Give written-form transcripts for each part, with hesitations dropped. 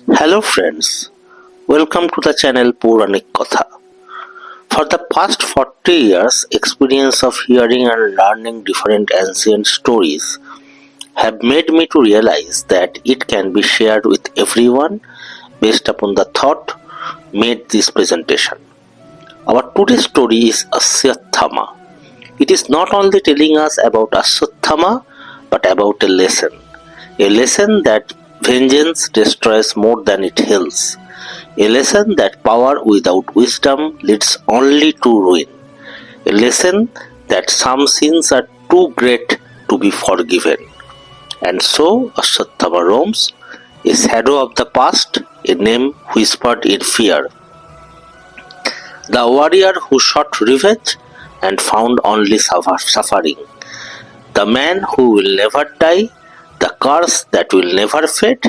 Hello friends, welcome to the channel Puranik Katha. For the past 40 years, experience of hearing and learning different ancient stories have made me to realize that it can be shared with everyone based upon the thought made this presentation. Our today's story is Ashwatthama. It is not only telling us about Ashwatthama but about a lesson that vengeance destroys more than it heals, a lesson that power without wisdom leads only to ruin, a lesson that some sins are too great to be forgiven. And so Ashwatthama roams, a shadow of the past, a name whispered in fear. The warrior who sought revenge and found only suffering. The man who will never die, the curse that will never fade.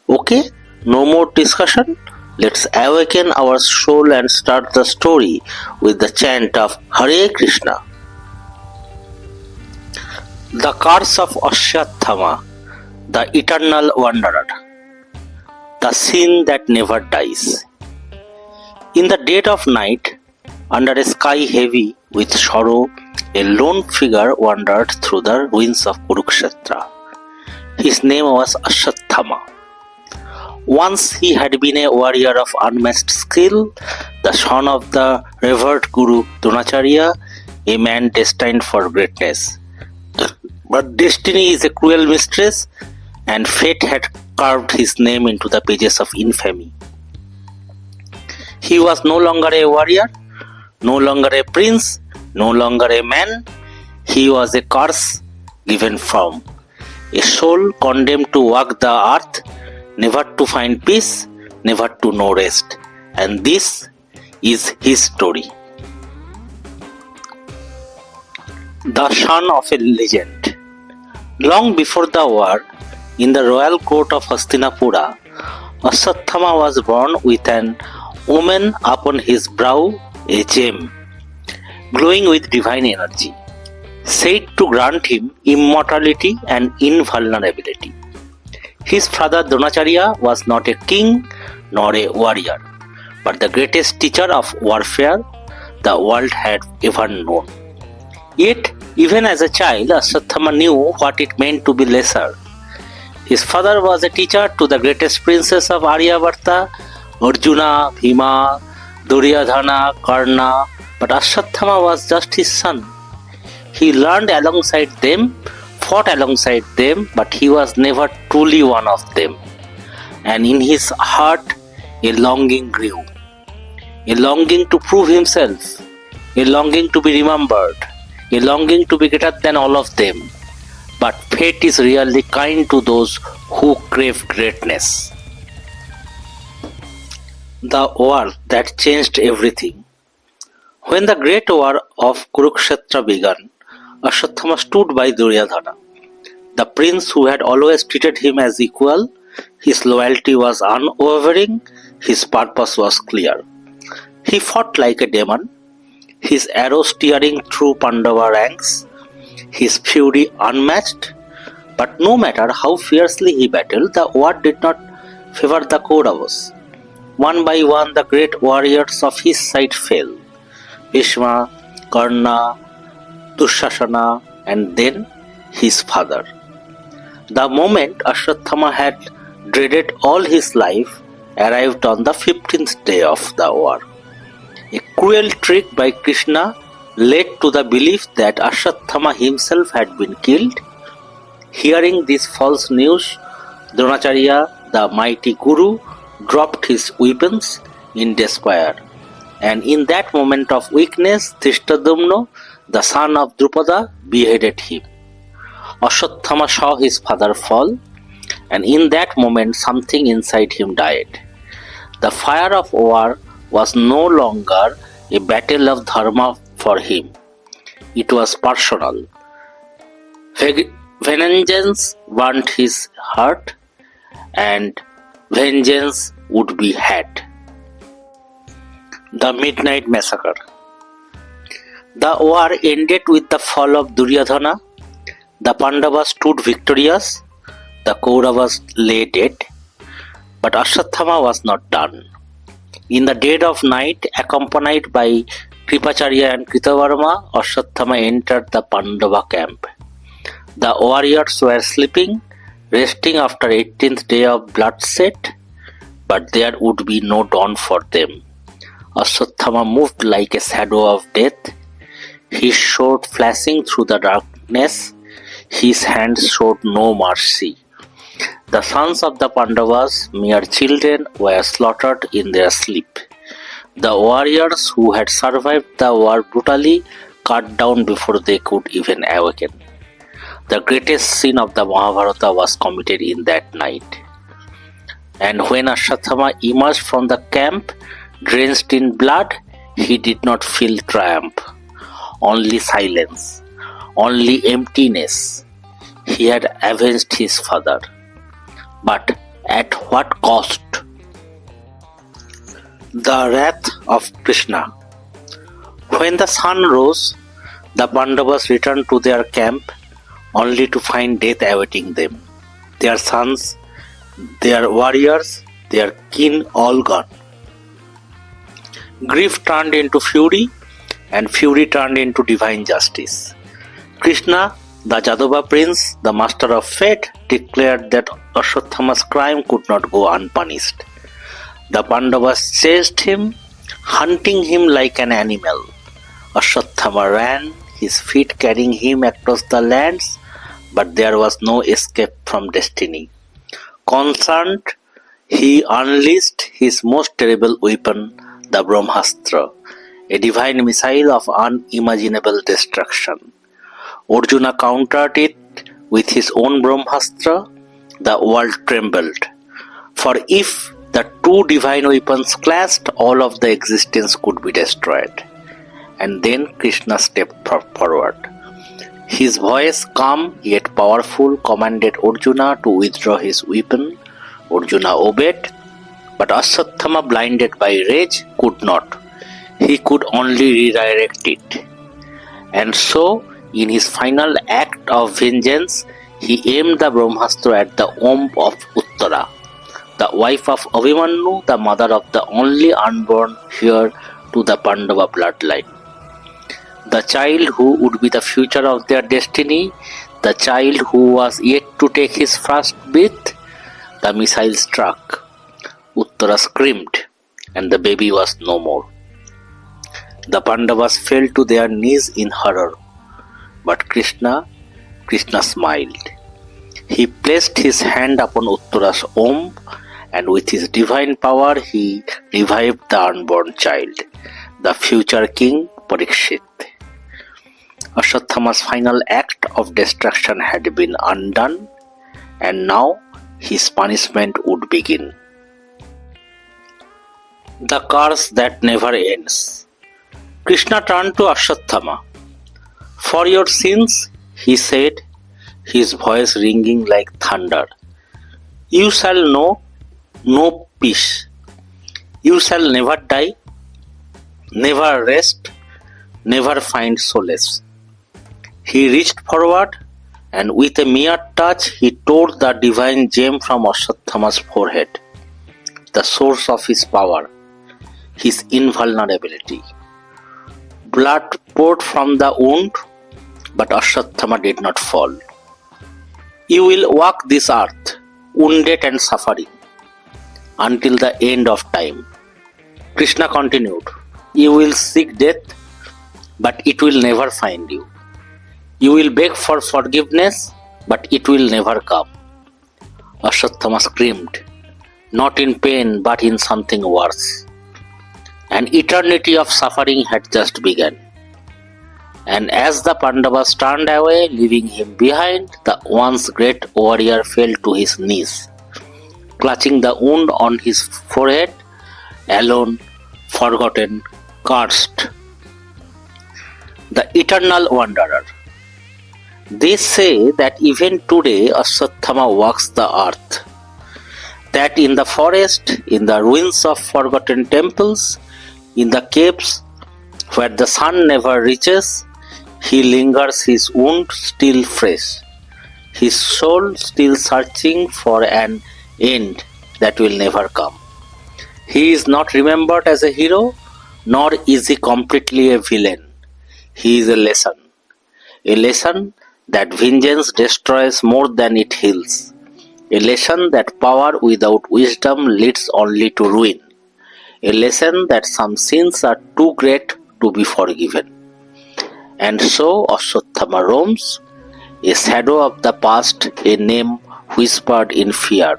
Okay, no more discussion. Let's awaken our soul and start the story with the chant of Hare Krishna. The curse of Ashwatthama, the eternal wanderer, the sin that never dies. In the dead of night, under a sky heavy with sorrow, a lone figure wandered through the ruins of Kurukshetra. His name was Ashwatthama. Once he had been a warrior of unmatched skill, the son of the revered Guru Dronacharya, a man destined for greatness. But destiny is a cruel mistress, and fate had carved his name into the pages of infamy. He was no longer a warrior, no longer a prince, no longer a man. He was a curse given from a soul condemned to walk the earth, never to find peace, never to know rest. And this is his story. The son of a legend. Long before the war, in the royal court of Hastinapura, Ashwatthama was born with an omen upon his brow, a gem, glowing with divine energy, said to grant him immortality and invulnerability. His father Dronacharya was not a king nor a warrior, but the greatest teacher of warfare the world had ever known. Yet, even as a child, Ashwatthama knew what it meant to be lesser. His father was a teacher to the greatest princes of Aryabharta, Arjuna, Bhima, Duryodhana, Karna, but Ashwatthama was just his son. He learned alongside them, fought alongside them, but he was never truly one of them. And in his heart, a longing grew. A longing to prove himself, a longing to be remembered, a longing to be greater than all of them. But fate is really kind to those who crave greatness. The war that changed everything. When the great war of Kurukshetra began, Ashwatthama stood by Duryodhana. The prince who had always treated him as equal, his loyalty was unwavering, his purpose was clear. He fought like a demon, his arrows tearing through Pandava ranks, his fury unmatched. But no matter how fiercely he battled, the war did not favor the Kauravas. One by one, the great warriors of his side fell. Bhishma, Karna, Dushasana, and then his father. The moment Ashwatthama had dreaded all his life arrived on the 15th day of the war. A cruel trick by Krishna led to the belief that Ashwatthama himself had been killed. Hearing this false news, Dronacharya, the mighty Guru, dropped his weapons in despair. And in that moment of weakness, Drishtadumna, the son of Drupada, beheaded him. Ashwatthama saw his father fall, and in that moment something inside him died. The fire of war was no longer a battle of dharma for him. It was personal. Vengeance burnt his heart, and vengeance would be had. The Midnight Massacre. The war ended with the fall of Duryodhana. The Pandavas stood victorious. The Kauravas lay dead. But Ashwatthama was not done. In the dead of night, accompanied by Kripacharya and Kritavarma, Ashwatthama entered the Pandava camp. The warriors were sleeping, resting after 18th day of bloodshed, but there would be no dawn for them. Ashwatthama moved like a shadow of death, his sword flashing through the darkness. His hands showed no mercy. The sons of the Pandavas, mere children, were slaughtered in their sleep. The warriors who had survived the war brutally cut down before they could even awaken. The greatest sin of the Mahabharata was committed in that night. And when Ashwatthama emerged from the camp, drenched in blood, he did not feel triumph, only silence, only emptiness. He had avenged his father. But at what cost? The wrath of Krishna. When the sun rose, the Pandavas returned to their camp only to find death awaiting them. Their sons, their warriors, their kin all gone. Grief turned into fury, and fury turned into divine justice. Krishna, the Jadava prince, the master of fate, declared that Ashwatthama's crime could not go unpunished. The Pandavas chased him, hunting him like an animal. Ashwatthama ran, his feet carrying him across the lands, but there was no escape from destiny. Concerned, he unleashed his most terrible weapon, the Brahmastra, a divine missile of unimaginable destruction. Arjuna countered it with his own Brahmastra. The world trembled. For if the two divine weapons clashed, all of the existence could be destroyed. And then Krishna stepped forward. His voice, calm yet powerful, commanded Arjuna to withdraw his weapon. Arjuna obeyed, but Ashwatthama, blinded by rage, could not. He could only redirect it. And so, in his final act of vengeance, he aimed the Brahmastra at the womb of Uttara, the wife of Abhimanyu, the mother of the only unborn heir to the Pandava bloodline. The child who would be the future of their destiny, the child who was yet to take his first breath. The missile struck. Uttara screamed, and the baby was no more. The Pandavas fell to their knees in horror. But Krishna smiled. He placed his hand upon Uttara's womb, and with his divine power he revived the unborn child, the future king Parikshit. Ashwatthama's final act of destruction had been undone, and now his punishment would begin. The curse that never ends. Krishna turned to Ashwatthama. For your sins, he said, his voice ringing like thunder, you shall know no peace. You shall never die, never rest, never find solace. He reached forward, and with a mere touch, he tore the divine gem from Ashwatthama's forehead, the source of his power, his invulnerability. Blood poured from the wound, but Ashwatthama did not fall. You will walk this earth, wounded and suffering, until the end of time. Krishna continued, you will seek death, but it will never find you. You will beg for forgiveness, but it will never come. Ashwatthama screamed, not in pain, but in something worse. An eternity of suffering had just begun. And as the Pandavas turned away, leaving him behind, the once great warrior fell to his knees, clutching the wound on his forehead, alone, forgotten, cursed. The eternal wanderer. They say that even today Ashwatthama walks the earth, that in the forest, in the ruins of forgotten temples, in the caves where the sun never reaches, he lingers, his wound still fresh, his soul still searching for an end that will never come. He is not remembered as a hero, nor is he completely a villain. He is a lesson that vengeance destroys more than it heals, a lesson that power without wisdom leads only to ruin, a lesson that some sins are too great to be forgiven. And so Ashwatthama roams, a shadow of the past, a name whispered in fear,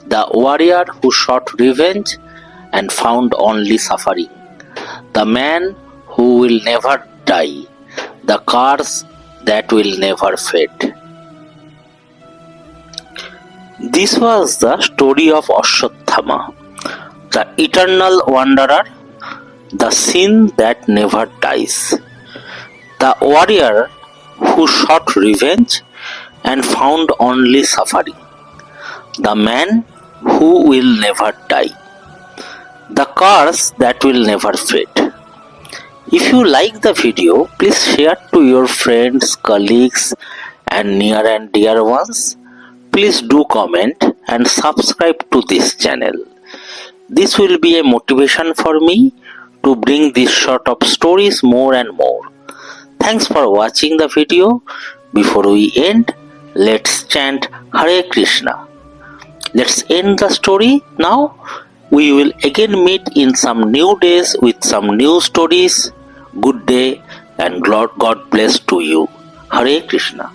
the warrior who sought revenge and found only suffering, the man who will never die, the curse that will never fade. This was the story of Ashwatthama, the eternal wanderer, the sin that never dies, the warrior who sought revenge and found only suffering, the man who will never die, the curse that will never fade. If you like the video, please share to your friends, colleagues and near and dear ones. Please do comment and subscribe to this channel. This will be a motivation for me to bring these sort of stories more and more. Thanks for watching the video. Before we end, let's chant Hare Krishna. Let's end the story now. We will again meet in some new days with some new stories. Good day and God bless to you. Hare Krishna.